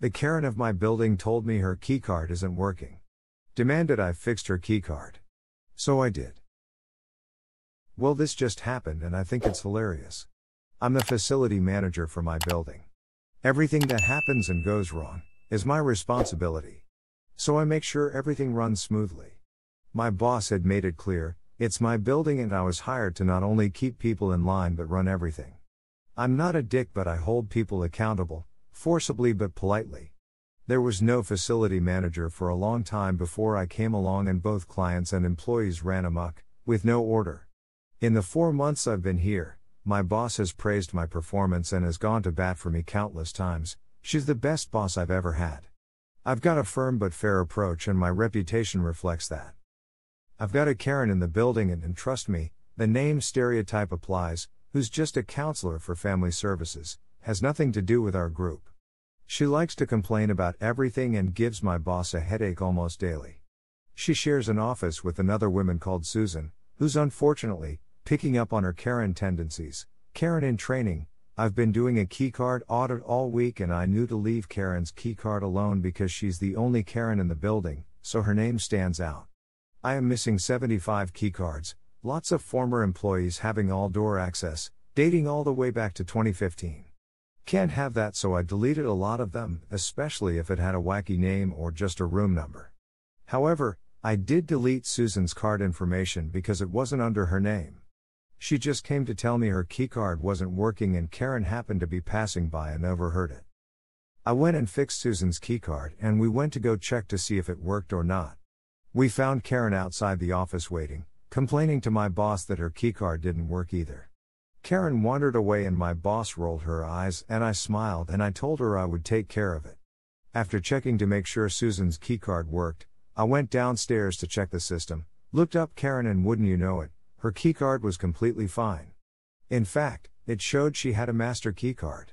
The Karen of my building told me her keycard isn't working. Demanded I fixed her keycard. So I did. Well, this just happened and I think it's hilarious. I'm the facility manager for my building. Everything that happens and goes wrong is my responsibility. So I make sure everything runs smoothly. My boss had made it clear, it's my building and I was hired to not only keep people in line but run everything. I'm not a dick, but I hold people accountable, forcibly but politely. There was no facility manager for a long time before I came along, and both clients and employees ran amok, with no order. In the 4 months I've been here, my boss has praised my performance and has gone to bat for me countless times. She's the best boss I've ever had. I've got a firm but fair approach and my reputation reflects that. I've got a Karen in the building and trust me, the name stereotype applies, who's just a counselor for family services, has nothing to do with our group. She likes to complain about everything and gives my boss a headache almost daily. She shares an office with another woman called Susan, who's unfortunately picking up on her Karen tendencies. Karen in training. I've been doing a keycard audit all week and I knew to leave Karen's keycard alone because she's the only Karen in the building, so her name stands out. I am missing 75 keycards, lots of former employees having all door access, dating all the way back to 2015. Can't have that, so I deleted a lot of them, especially if it had a wacky name or just a room number. However, I did delete Susan's card information because it wasn't under her name. She just came to tell me her keycard wasn't working and Karen happened to be passing by and overheard it. I went and fixed Susan's keycard and we went to go check to see if it worked or not. We found Karen outside the office waiting, complaining to my boss that her keycard didn't work either. Karen wandered away and my boss rolled her eyes and I smiled and I told her I would take care of it. After checking to make sure Susan's keycard worked, I went downstairs to check the system, looked up Karen and wouldn't you know it, her keycard was completely fine. In fact, it showed she had a master keycard.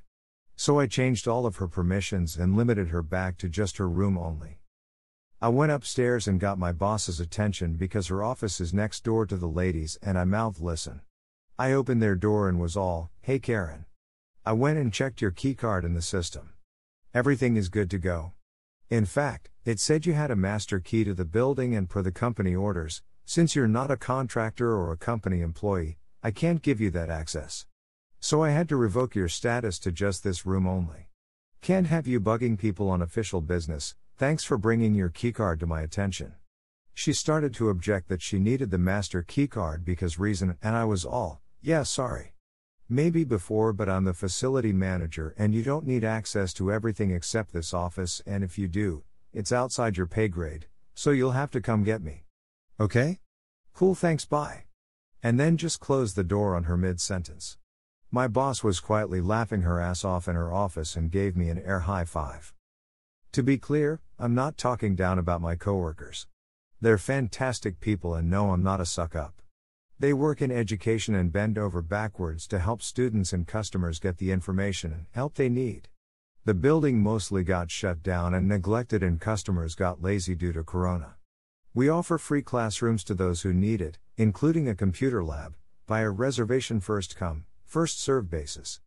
So I changed all of her permissions and limited her back to just her room only. I went upstairs and got my boss's attention because her office is next door to the ladies and I mouthed listen. I opened their door and was all, "Hey Karen. I went and checked your keycard in the system. Everything is good to go. In fact, it said you had a master key to the building and per the company orders, since you're not a contractor or a company employee, I can't give you that access. So I had to revoke your status to just this room only. Can't have you bugging people on official business, thanks for bringing your keycard to my attention." She started to object that she needed the master keycard because reason, and I was all, "Yeah, sorry. Maybe before, but I'm the facility manager and you don't need access to everything except this office, and if you do, it's outside your pay grade, so you'll have to come get me. Okay? Cool, thanks, bye." And then just closed the door on her mid-sentence. My boss was quietly laughing her ass off in her office and gave me an air high five. To be clear, I'm not talking down about my coworkers. They're fantastic people and no, I'm not a suck-up. They work in education and bend over backwards to help students and customers get the information and help they need. The building mostly got shut down and neglected and customers got lazy due to Corona. We offer free classrooms to those who need it, including a computer lab, by a reservation first come, first served basis.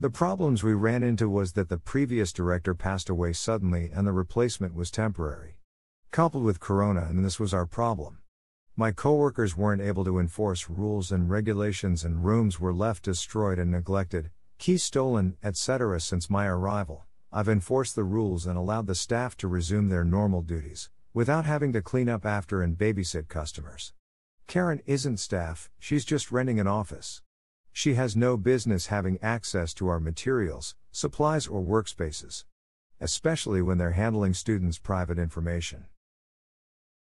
The problems we ran into was that the previous director passed away suddenly and the replacement was temporary. Coupled with Corona, and this was our problem. My coworkers weren't able to enforce rules and regulations and rooms were left destroyed and neglected, keys stolen, etc. Since my arrival, I've enforced the rules and allowed the staff to resume their normal duties, without having to clean up after and babysit customers. Karen isn't staff, she's just renting an office. She has no business having access to our materials, supplies or workspaces. Especially when they're handling students' private information.